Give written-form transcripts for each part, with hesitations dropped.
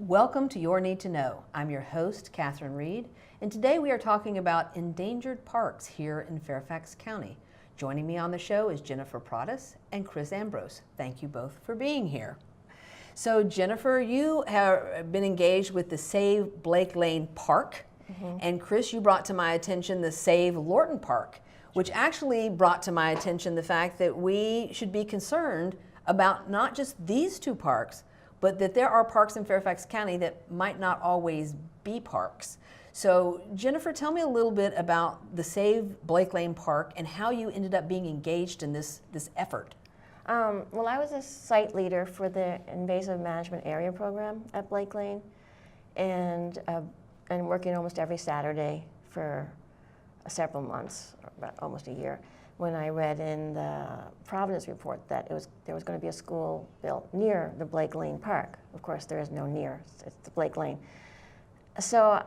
Welcome to Your Need to Know. I'm your host, Catherine Reed, and today we are talking about endangered parks here in Fairfax County. Joining me on the show is Jennifer Pradas and Chris Ambrose. Thank you both for being here. So Jennifer, you have been engaged with the Save Blake Lane Park, and Chris, you brought to my attention the Save Lorton Park, which actually brought to my attention the fact that we should be concerned about not just these two parks, but that there are parks in Fairfax County that might not always be parks. So Jennifer, tell me a little bit about the Save Blake Lane Park and how you ended up being engaged in this effort. Well, I was a site leader for the Invasive Management Area Program at Blake Lane, and working almost every Saturday for several months, or about almost a year, when I read in the Providence report that there was going to be a school built near the Blake Lane Park. Of course, there is no near, it's the Blake Lane. So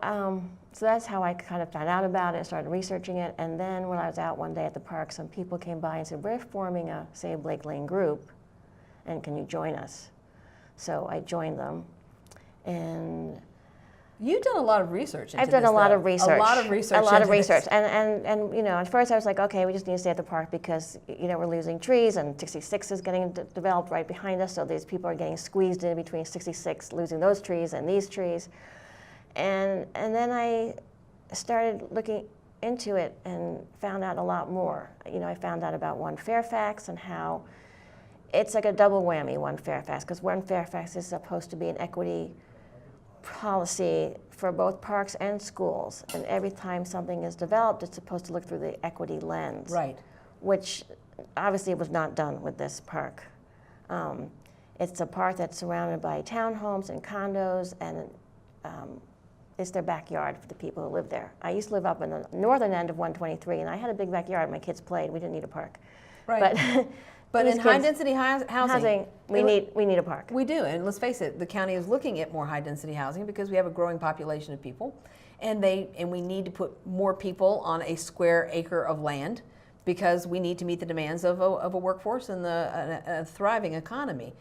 that's how I kind of found out about it, started researching it, and then when I was out one day at the park, some people came by and said, we're forming a Save Blake Lane group, and can you join us? So I joined them, and you've done a lot of research into I've done this, a lot though. of research. A lot of research. A lot of into this. research. And you know, at first I was like, okay, we just need to stay at the park because, you know, we're losing trees and 66 is getting developed right behind us, so these people are getting squeezed in between 66, losing those trees and these trees. And then I started looking into it and found out a lot more. You know, I found out about One Fairfax and how it's like a double whammy, One Fairfax, because One Fairfax is supposed to be an equity policy for both parks and schools, and every time something is developed, it's supposed to look through the equity lens. Right. Which obviously was not done with this park. It's a park that's surrounded by townhomes and condos, and it's their backyard for the people who live there. I used to live up in the northern end of 123, and I had a big backyard. My kids played. We didn't need a park. Right. But in high-density housing, we need a park. We do, and let's face it, the county is looking at more high-density housing because we have a growing population of people, and we need to put more people on a square acre of land because we need to meet the demands of a workforce and a thriving economy.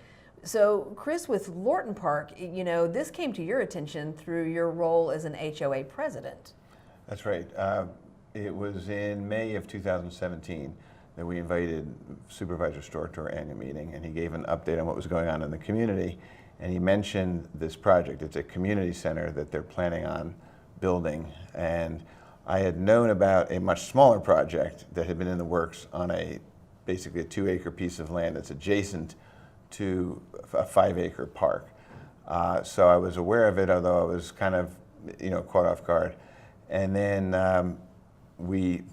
So, Chris, with Lorton Park, you know, this came to your attention through your role as an HOA president. That's right. It was in May of 2017. That we invited Supervisor Stork to our annual meeting, and he gave an update on what was going on in the community, and he mentioned this project. It's a community center that they're planning on building, and I had known about a much smaller project that had been in the works on basically a 2-acre piece of land that's adjacent to a 5-acre park. So I was aware of it, although I was kind of, you know, caught off guard. And then we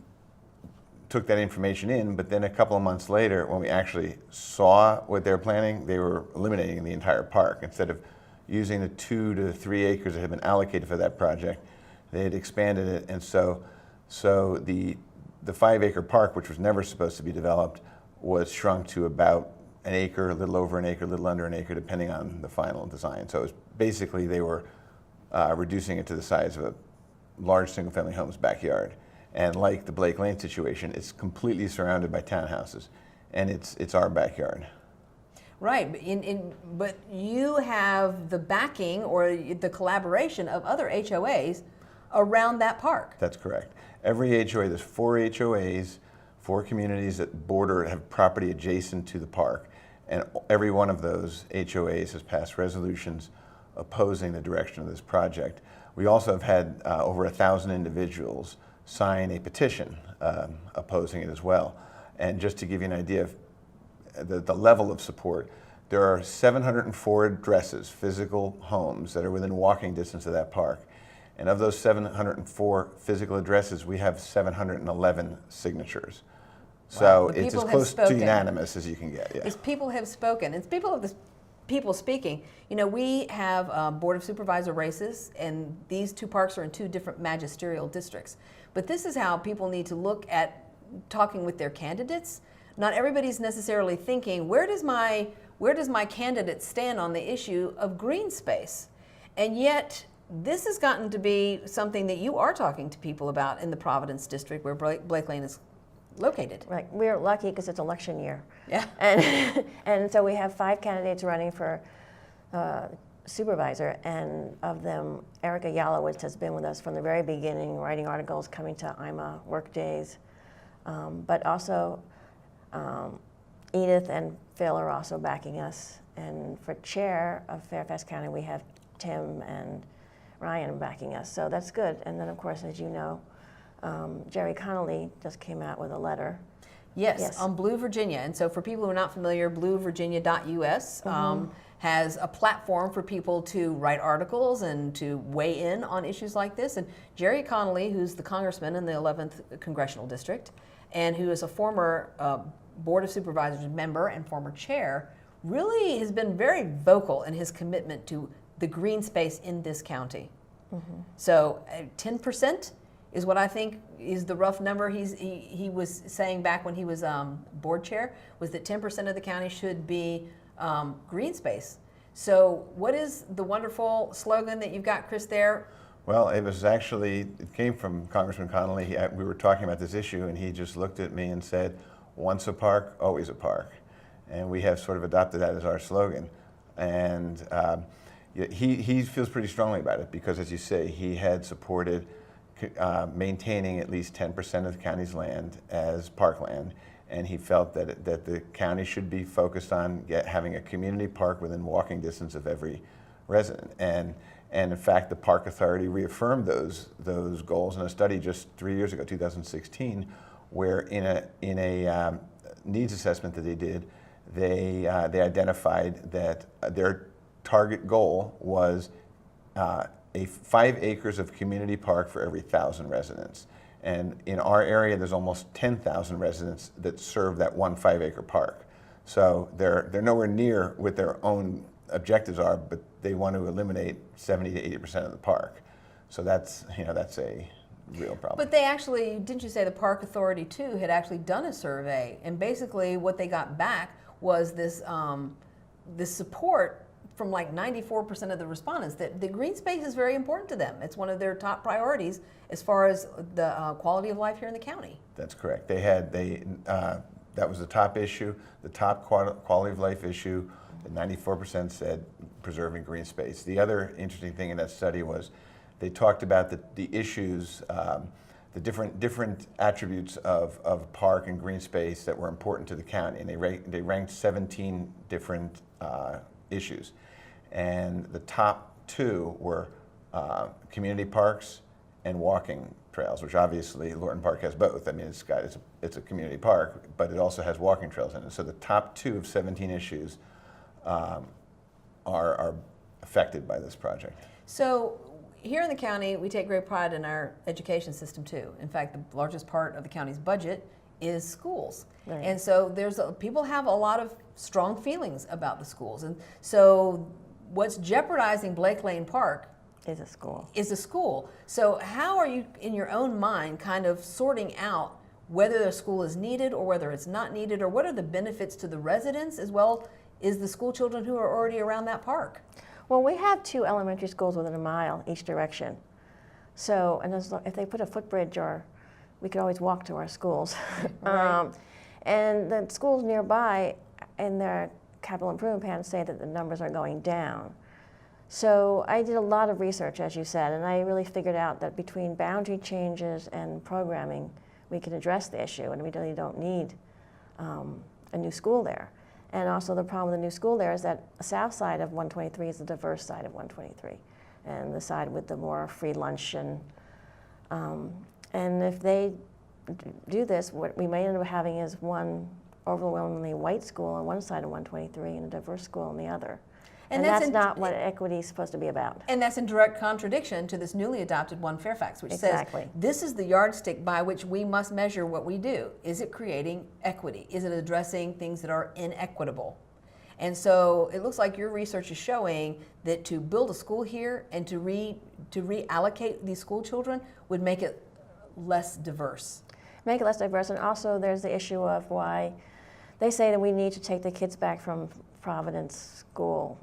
took that information in, but then a couple of months later, when we actually saw what they were planning, they were eliminating the entire park. Instead of using the 2 to 3 acres that had been allocated for that project, they had expanded it, and so the 5-acre park, which was never supposed to be developed, was shrunk to about an acre, a little over an acre, a little under an acre, depending on the final design. So it was basically they were reducing it to the size of a large single-family home's backyard. And like the Blake Lane situation, it's completely surrounded by townhouses, and it's our backyard. Right, but you have the backing or the collaboration of other HOAs around that park. That's correct. Every HOA, there's 4 HOAs, 4 communities that have property adjacent to the park, and every one of those HOAs has passed resolutions opposing the direction of this project. We also have had over 1,000 individuals sign a petition opposing it as well. And just to give you an idea of the level of support, there are 704 addresses, physical homes, that are within walking distance of that park. And of those 704 physical addresses, we have 711 signatures. So it's as close to unanimous as you can get. Yeah. As people have spoken, it's people speaking. You know, we have Board of Supervisor Races, and these 2 parks are in 2 different magisterial districts. But this is how people need to look at talking with their candidates. Not everybody's necessarily thinking, where does my candidate stand on the issue of green space? And yet, this has gotten to be something that you are talking to people about in the Providence district where Blake Lane is located. Right. We're lucky because it's election year. Yeah. And so we have 5 candidates running for supervisor, and of them, Erica Yalowitz has been with us from the very beginning, writing articles, coming to IMA work days, but also Edith and Phil are also backing us. And for chair of Fairfax County, we have Tim and Ryan backing us, so that's good. And then, of course, as you know, Jerry Connolly just came out with a letter. Yes, on Blue Virginia. And so for people who are not familiar, bluevirginia.us has a platform for people to write articles and to weigh in on issues like this. And Jerry Connolly, who's the congressman in the 11th Congressional District, and who is a former Board of Supervisors member and former chair, really has been very vocal in his commitment to the green space in this county. So 10% is what I think is the rough number he was saying back when he was board chair, was that 10% of the county should be green space. So what is the wonderful slogan that you've got, Chris, there? Well, it came from Congressman Connolly. We were talking about this issue, and he just looked at me and said, once a park, always a park. And we have sort of adopted that as our slogan. And he feels pretty strongly about it because, as you say, he had supported maintaining at least 10% of the county's land as parkland. And he felt that the county should be focused on having a community park within walking distance of every resident. And in fact, the Park Authority reaffirmed those goals in a study just 3 years ago, 2016, where in a needs assessment that they did, they identified that their target goal was 5 acres of community park for every 1,000 residents. And in our area, there's almost 10,000 residents that serve that 1 5-acre park. So they're nowhere near what their own objectives are, but they want to eliminate 70 to 80% of the park. So that's a real problem. But they actually, didn't you say the Park Authority too had actually done a survey, and basically what they got back was this support from like 94% of the respondents that the green space is very important to them. It's one of their top priorities as far as the quality of life here in the county. That's correct. That was the top issue, the top quality of life issue. 94% said preserving green space. The other interesting thing in that study was they talked about the issues, the different attributes of park and green space that were important to the county, and they ranked 17 different issues, and the top 2 were community parks and walking trails, which obviously Lorton Park has both. I mean, it's a community park, but it also has walking trails in it. So the top 2 of 17 issues are affected by this project. So here in the county, we take great pride in our education system too. In fact, the largest part of the county's budget is schools. Right. And so people have a lot of strong feelings about the schools. And so what's jeopardizing Blake Lane Park is a school. So how are you, in your own mind, kind of sorting out whether a school is needed or whether it's not needed, or what are the benefits to the residents as well as the school children who are already around that park? Well, we have 2 elementary schools within a mile each direction. So, and if they put a footbridge, we could always walk to our schools. Right. And the schools nearby in their capital improvement plan say that the numbers are going down. So I did a lot of research, as you said, and I really figured out that between boundary changes and programming, we can address the issue, and we really don't need a new school there. And also the problem with the new school there is that the south side of 123 is the diverse side of 123, and the side with the more free lunch. And if they do this, what we may end up having is one overwhelmingly white school on one side of 123 and a diverse school on the other. And that's not what equity is supposed to be about. And that's in direct contradiction to this newly adopted One Fairfax, which says this is the yardstick by which we must measure what we do. Is it creating equity? Is it addressing things that are inequitable? And so it looks like your research is showing that to build a school here and to reallocate these school children would make it less diverse. Make it less diverse, and also there's the issue of why they say that we need to take the kids back from Providence School,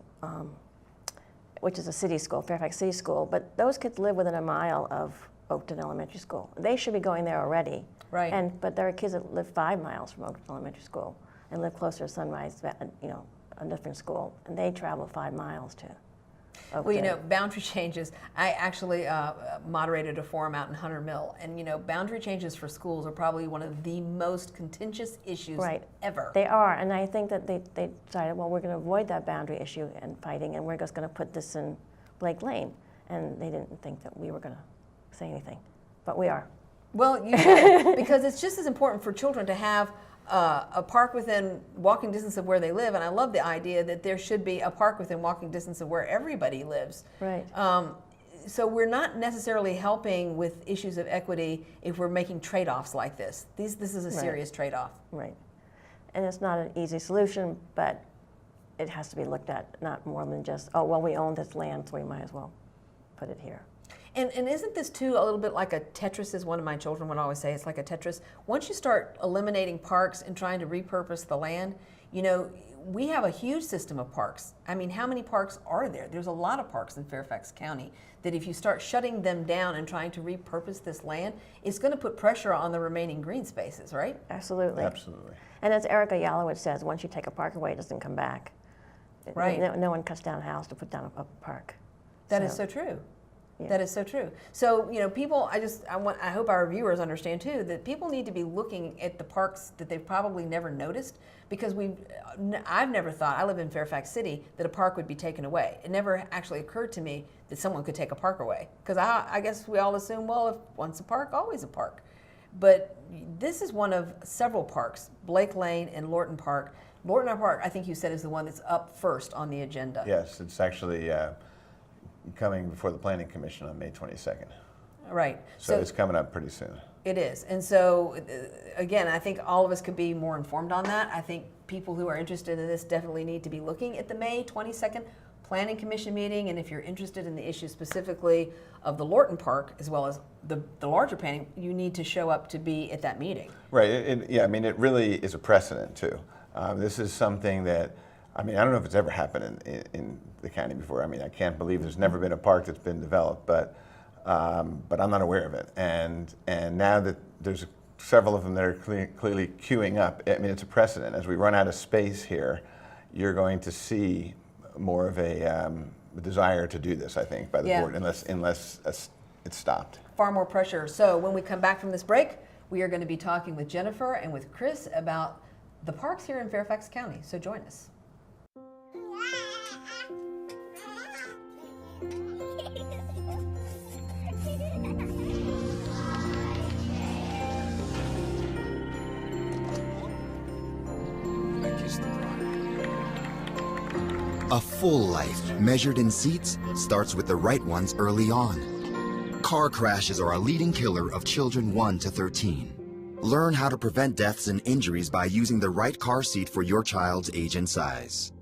which is a city school, Fairfax City School, but those kids live within a mile of Oakton Elementary School. They should be going there already. Right. But there are kids that live 5 miles from Oakton Elementary School and live closer to Sunrise, a different school, and they travel 5 miles too. Well, you know, boundary changes. I actually moderated a forum out in Hunter Mill, and you know, boundary changes for schools are probably one of the most contentious issues ever. They are, and I think that they decided, well, we're going to avoid that boundary issue and fighting, and we're just going to put this in Blake Lane, and they didn't think that we were going to say anything, but we are. Well, you should, because it's just as important for children to have a park within walking distance of where they live, and I love the idea that there should be a park within walking distance of where everybody lives. Right. So we're not necessarily helping with issues of equity if we're making trade-offs like this. This is a serious trade-off. Right. And it's not an easy solution, but it has to be looked at, not more than just, oh, well, we own this land, so we might as well put it here. And isn't this too a little bit like a Tetris, as one of my children would always say, it's like a Tetris. Once you start eliminating parks and trying to repurpose the land, you know, we have a huge system of parks. I mean, how many parks are there? There's a lot of parks in Fairfax County that if you start shutting them down and trying to repurpose this land, it's going to put pressure on the remaining green spaces, right? Absolutely. Absolutely. And as Erica Yalowitz says, once you take a park away, it doesn't come back. Right. No one cuts down a house to put down a park. That is so true. Yeah. That is so true. So, you know, people, I hope our viewers understand too, that people need to be looking at the parks that they've probably never noticed, because I've never thought, I live in Fairfax City, that a park would be taken away. It never actually occurred to me that someone could take a park away. Because I guess we all assume, well, if once a park, always a park. But this is one of several parks, Blake Lane and Lorton Park. Lorton Park, I think you said, is the one that's up first on the agenda. Yes, it's actually coming before the Planning Commission on May 22nd. Right. So it's coming up pretty soon. It is. And so, again, I think all of us could be more informed on that. I think people who are interested in this definitely need to be looking at the May 22nd Planning Commission meeting. And if you're interested in the issue specifically of the Lorton Park, as well as the larger planning, you need to show up to be at that meeting. Right. Yeah, I mean, it really is a precedent, too. This is something that, I mean, I don't know if it's ever happened in the county before. I mean, I can't believe there's never been a park that's been developed, but I'm not aware of it. And now that there's several of them that are clearly queuing up, I mean, it's a precedent. As we run out of space here, you're going to see more of a desire to do this, I think, by the board, unless it's stopped. Far more pressure. So when we come back from this break, we are going to be talking with Jennifer and with Chris about the parks here in Fairfax County. So join us. A full life, measured in seats, starts with the right ones early on. Car crashes are a leading killer of children 1 to 13. Learn how to prevent deaths and injuries by using the right car seat for your child's age and size.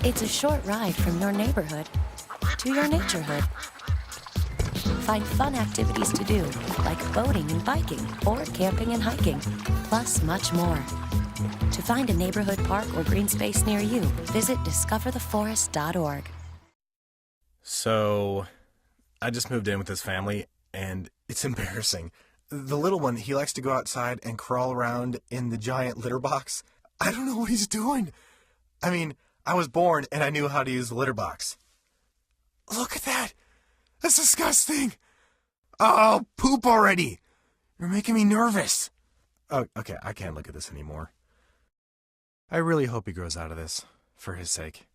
It's a short ride from your neighborhood to your naturehood. Find fun activities to do, like boating and biking, or camping and hiking, plus much more. To find a neighborhood park or green space near you, visit discovertheforest.org. So, I just moved in with this family, and it's embarrassing. The little one, he likes to go outside and crawl around in the giant litter box. I don't know what he's doing. I mean, I was born and I knew how to use the litter box. Look at that! That's disgusting! Oh, poop already! You're making me nervous. Oh, okay, I can't look at this anymore. I really hope he grows out of this, for his sake.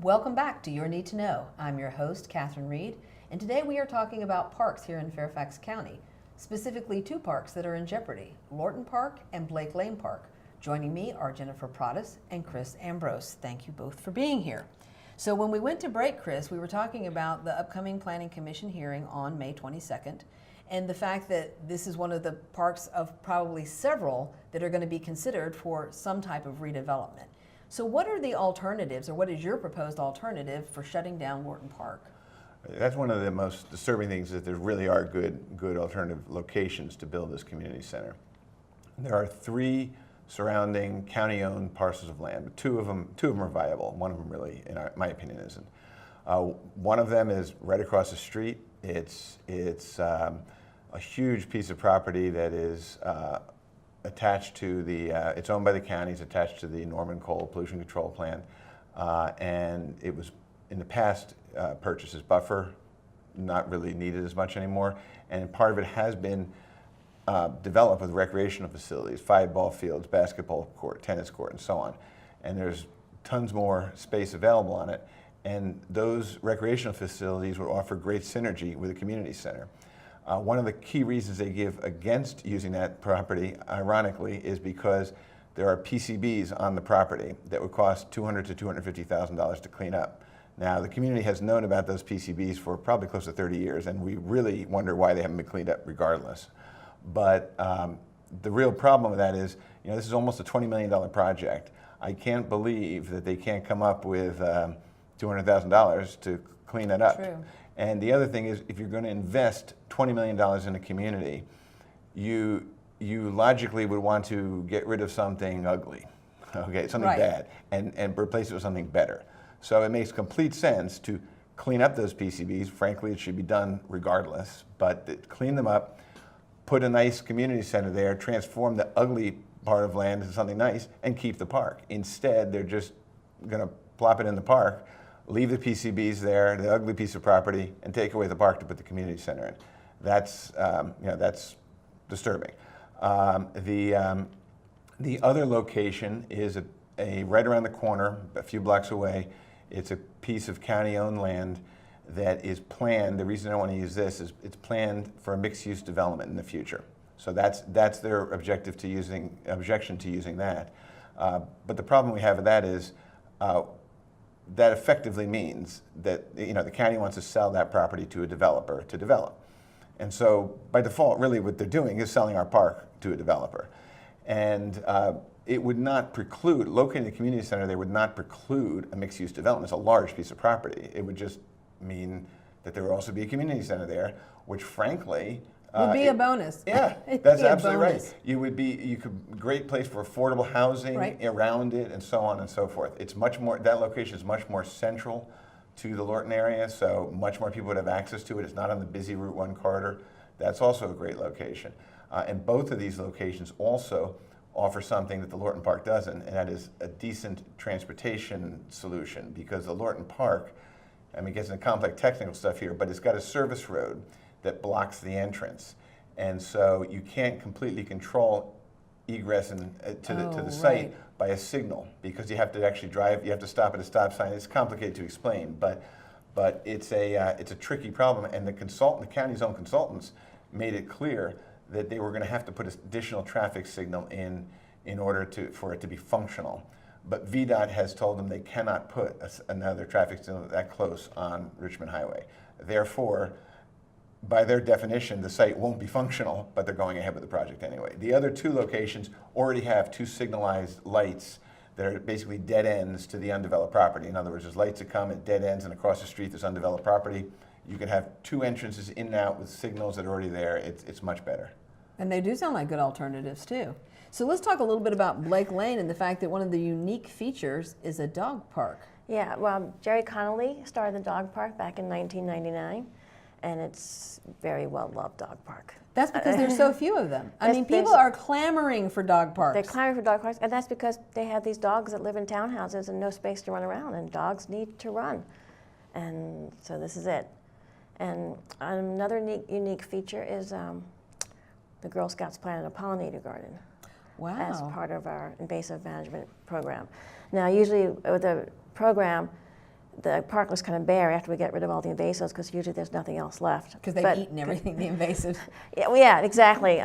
Welcome back to Your Need to Know. I'm your host, Catherine Reed, and today we are talking about parks here in Fairfax County, specifically two parks that are in jeopardy, Lorton Park and Blake Lane Park. Joining me are Jennifer Prodis and Chris Ambrose. Thank you both for being here. So when we went to break, Chris, we were talking about the upcoming Planning Commission hearing on May 22nd, and the fact that this is one of the parks of probably several that are going to be considered for some type of redevelopment. So what are the alternatives, or what is your proposed alternative for shutting down Lorton Park? That's one of the most disturbing things, that there really are good alternative locations to build this community center. There are three surrounding county-owned parcels of land, but two of them are viable. One of them really, in my opinion, isn't. One of them is right across the street. It's a huge piece of property that is attached to the, it's owned by the county, it's attached to the Norman Coal Pollution Control Plant, and it was in the past purchased as buffer, not really needed as much anymore, and part of it has been developed with recreational facilities, 5 ball fields, basketball court, tennis court, and so on, and there's tons more space available on it, and those recreational facilities would offer great synergy with a community center. One of the key reasons they give against using that property, ironically, is because there are PCBs on the property that would cost $200,000 to $250,000 to clean up. Now, the community has known about those PCBs for probably close to 30 years, and we really wonder why they haven't been cleaned up regardless. But the real problem with that is, this is almost a $20 million project. I can't believe that they can't come up with $200,000 to clean it up. True. And the other thing is, if you're going to invest $20 million in a community, you logically would want to get rid of something ugly, okay, something Right. bad, and replace it with something better. So it makes complete sense to clean up those PCBs. Frankly, it should be done regardless, but clean them up, put a nice community center there, transform the ugly part of land into something nice, and keep the park. Instead, they're just going to plop it in the park, leave the PCBs there, the ugly piece of property, and take away the park to put the community center in. That's that's disturbing. The other location is a right around the corner, a few blocks away. It's a piece of county-owned land that is planned. The reason I want to use this is it's planned for a mixed-use development in the future. So that's their objection to using that. But the problem we have with that is that effectively means that the county wants to sell that property to a developer to develop. And so by default, really what they're doing is selling our park to a developer. And it would not preclude, locating the community center there would not preclude a mixed-use development. It's a large piece of property. It would just mean that there would also be a community center there, which frankly, Would be a bonus. yeah, It'd that's be a absolutely bonus. right. You could, great place for affordable housing Right. around it, and so on and so forth. It's much more, that location is much more central to the Lorton area, so much more people would have access to it. It's not on the busy Route 1 corridor. That's also a great location. And both of these locations also offer something that the Lorton Park doesn't, and that is a decent transportation solution, because the Lorton Park, it gets into complex technical stuff here, but it's got a service road that blocks the entrance. And so you can't completely control egress to the site right. by a signal, because you have to actually drive, you have to stop at a stop sign. It's complicated to explain, but it's a tricky problem, and the county's own consultants made it clear that they were going to have to put an additional traffic signal in order for it to be functional. But VDOT has told them they cannot put another traffic signal that close on Richmond Highway. Therefore, by their definition, the site won't be functional, but they're going ahead with the project anyway. The other two locations already have two signalized lights that are basically dead ends to the undeveloped property. In other words, there's lights that come at dead ends, and across the street there's undeveloped property. You can have two entrances in and out with signals that are already there. It's much better. And they do sound like good alternatives too. So let's talk a little bit about Blake Lane and the fact that one of the unique features is a dog park. Yeah, well, Jerry Connolly started the dog park back in 1999, and it's a very well-loved dog park. That's because there's so few of them. I mean, people are clamoring for dog parks. They're clamoring for dog parks, and that's because they have these dogs that live in townhouses and no space to run around, and dogs need to run. And so this is it. And another unique feature is the Girl Scouts planted a pollinator garden. Wow. As part of our invasive management program. Now, usually with a program, the park was kind of bare after we get rid of all the invasives because usually there's nothing else left. Because they've eaten everything, the invasive. Yeah, exactly.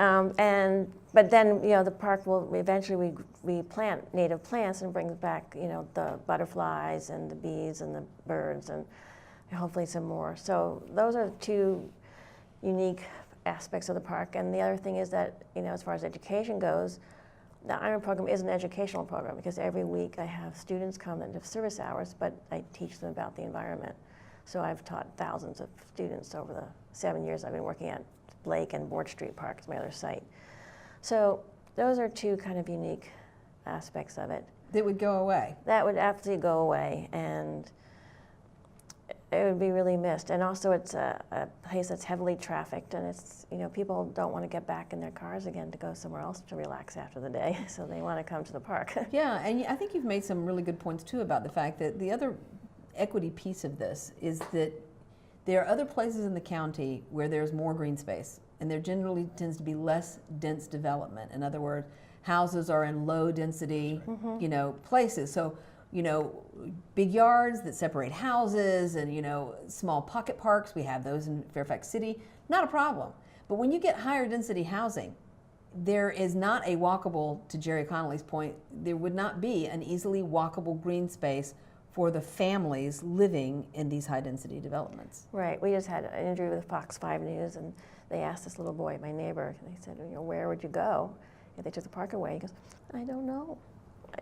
But then the park will eventually we plant native plants and bring back the butterflies and the bees and the birds and hopefully some more. So those are two unique aspects of the park. And the other thing is that as far as education goes, the Iron program is an educational program because every week I have students come that have service hours, but I teach them about the environment. So I've taught thousands of students over the 7 years I've been working at Blake and Board Street Park is my other site. So those are two kind of unique aspects of it. That would go away. That would absolutely go away, and it would be really missed. And also it's a place that's heavily trafficked, and it's, people don't want to get back in their cars again to go somewhere else to relax after the day, so they want to come to the park. Yeah, and I think you've made some really good points too about the fact that the other equity piece of this is that there are other places in the county where there's more green space, and there generally tends to be less dense development. In other words, houses are in low density, places. So big yards that separate houses and, small pocket parks, we have those in Fairfax City, not a problem. But when you get higher density housing, there is not a walkable, to Jerry Connolly's point, there would not be an easily walkable green space for the families living in these high density developments. Right, we just had an interview with Fox 5 News, and they asked this little boy, my neighbor, they said, where would you go if they took the park away? He goes, I don't know.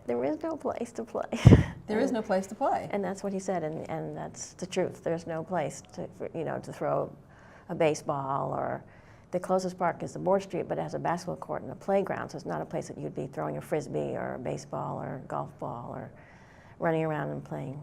There is no place to play. There is no place to play. And that's what he said, and that's the truth. There's no place to throw a baseball, or the closest park is the Board Street, but it has a basketball court and a playground, so it's not a place that you'd be throwing a frisbee or a baseball or a golf ball or running around and playing,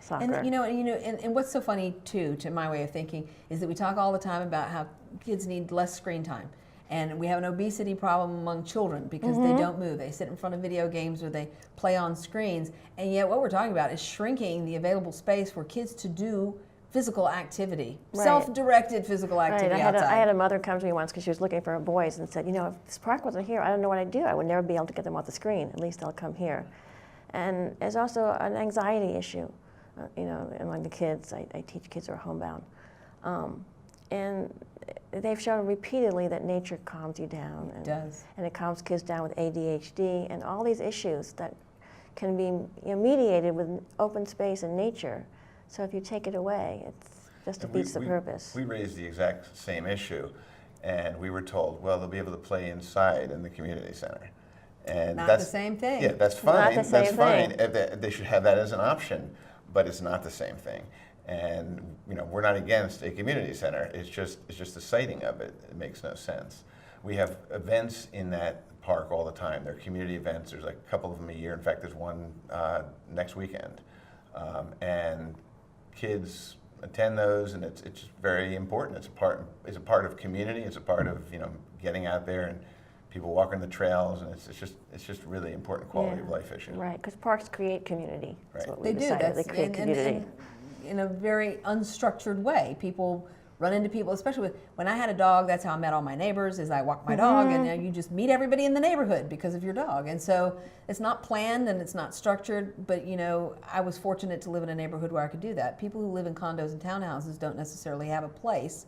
soccer. And what's so funny too, to my way of thinking, is that we talk all the time about how kids need less screen time. And we have an obesity problem among children because they don't move. They sit in front of video games or they play on screens. And yet what we're talking about is shrinking the available space for kids to do physical activity, self-directed physical activity outside. I had a mother come to me once because she was looking for boys and said, if this park wasn't here, I don't know what I'd do. I would never be able to get them off the screen. At least they'll come here. And there's also an anxiety issue, among the kids. I teach kids who are homebound. And they've shown repeatedly that nature calms you down. It does. And it calms kids down with ADHD and all these issues that can be mediated with open space and nature. So if you take it away, it just defeats the purpose. We raised the exact same issue, and we were told, well, they'll be able to play inside in the community center. And not the same thing. Yeah, that's fine. Not the same thing. They should have that as an option, but it's not the same thing. And we're not against a community center. It's just the siting of it. It makes no sense. We have events in that park all the time. They're community events. There's like a couple of them a year. In fact, there's one next weekend, and kids attend those, and it's just very important. It's a part of community. It's a part of getting out there and people walking the trails, and it's just really important quality of life issue. Right, because parks create community. That's what we They decided. do. They create community. And in a very unstructured way. People run into people, especially when I had a dog, that's how I met all my neighbors, is I walk my dog, and you just meet everybody in the neighborhood because of your dog. And so it's not planned and it's not structured, but I was fortunate to live in a neighborhood where I could do that. People who live in condos and townhouses don't necessarily have a place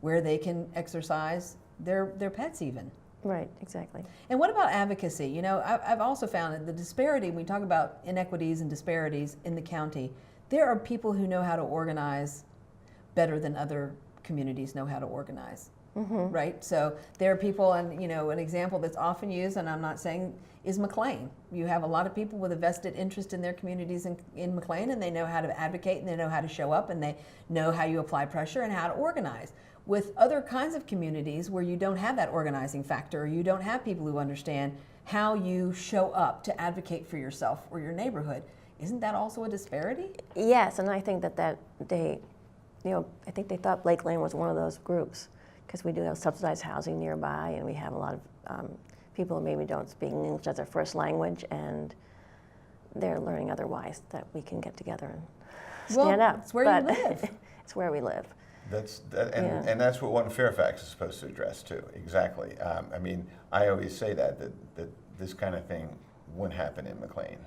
where they can exercise their pets even. Right, exactly. And what about advocacy? I've also found that the disparity, when we talk about inequities and disparities in the county, there are people who know how to organize better than other communities know how to organize, right? So there are people, and an example that's often used, and I'm not saying, is McLean. You have a lot of people with a vested interest in their communities in McLean, and they know how to advocate, and they know how to show up, and they know how you apply pressure and how to organize. With other kinds of communities where you don't have that organizing factor, or you don't have people who understand how you show up to advocate for yourself or your neighborhood, isn't that also a disparity? Yes, and I think that they, I think they thought Blake Lane was one of those groups because we do have subsidized housing nearby, and we have a lot of people who maybe don't speak English as their first language, and they're learning otherwise, that we can get together and stand up. It's where you live. It's where we live. And that's what One Fairfax is supposed to address too. Exactly. I always say that this kind of thing wouldn't happen in McLean.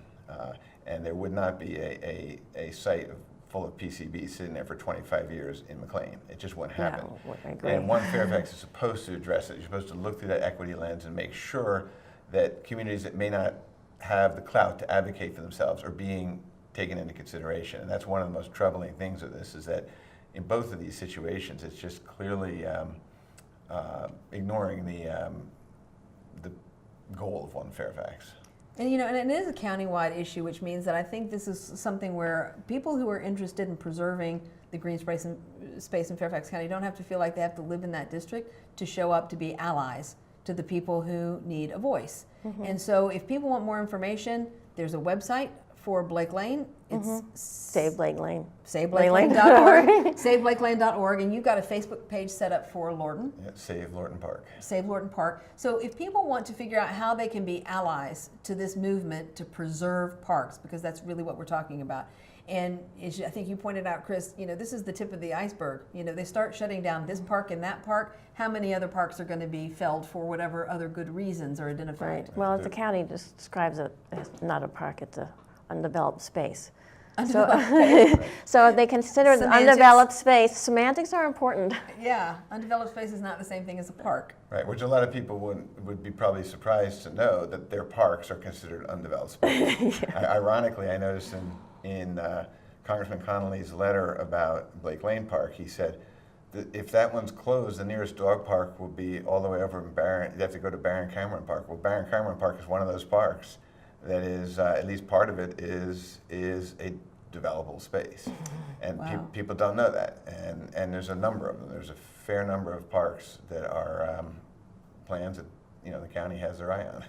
And there would not be a site full of PCBs sitting there for 25 years in McLean. It just wouldn't happen. No, I agree. And One Fairfax is supposed to address it. You're supposed to look through that equity lens and make sure that communities that may not have the clout to advocate for themselves are being taken into consideration. And that's one of the most troubling things of this, is that in both of these situations, it's just clearly ignoring the goal of One Fairfax. And and it is a countywide issue, which means that I think this is something where people who are interested in preserving the green space in Fairfax County don't have to feel like they have to live in that district to show up to be allies to the people who need a voice. And so if people want more information, there's a website for Blake Lane. It's Save Blake Lane. SaveBlakeLane.org. SaveBlakeLane.org, and you've got a Facebook page set up for Lorton. Yeah, Save Lorton Park. Save Lorton Park. So if people want to figure out how they can be allies to this movement to preserve parks, because that's really what we're talking about. And as I think you pointed out, Chris, this is the tip of the iceberg. They start shutting down this park and that park. How many other parks are going to be felled for whatever other good reasons are identified? Right. Well, the county just describes it as not a park, it's an undeveloped space. So if they consider it an undeveloped space, semantics are important. Yeah, undeveloped space is not the same thing as a park. Right, which a lot of people would be probably surprised to know that their parks are considered undeveloped space. Ironically, I noticed in Congressman Connolly's letter about Blake Lane Park, he said that if that one's closed, the nearest dog park will be all the way over in Barron. You have to go to Barron Cameron Park. Well, Barron Cameron Park is one of those parks that is, at least part of it is a developable space. And Wow. people don't know that. And there's a number of them. There's a fair number of parks that are plans that the county has their eye on.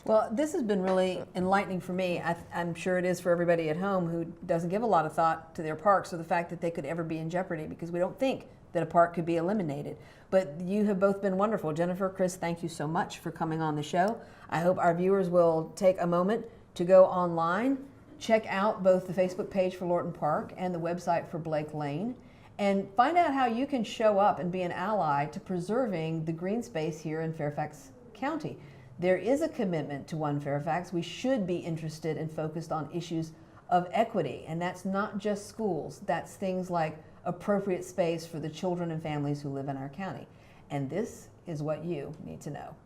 Well, this has been really enlightening for me. I'm sure it is for everybody at home who doesn't give a lot of thought to their parks or the fact that they could ever be in jeopardy, because we don't think that a park could be eliminated. But you have both been wonderful. Jennifer, Chris, thank you so much for coming on the show. I hope our viewers will take a moment to go online, check out both the Facebook page for Lorton Park and the website for Blake Lane, and find out how you can show up and be an ally to preserving the green space here in Fairfax County. There is a commitment to One Fairfax. We should be interested and focused on issues of equity, and that's not just schools. That's things like appropriate space for the children and families who live in our county. And this is what you need to know.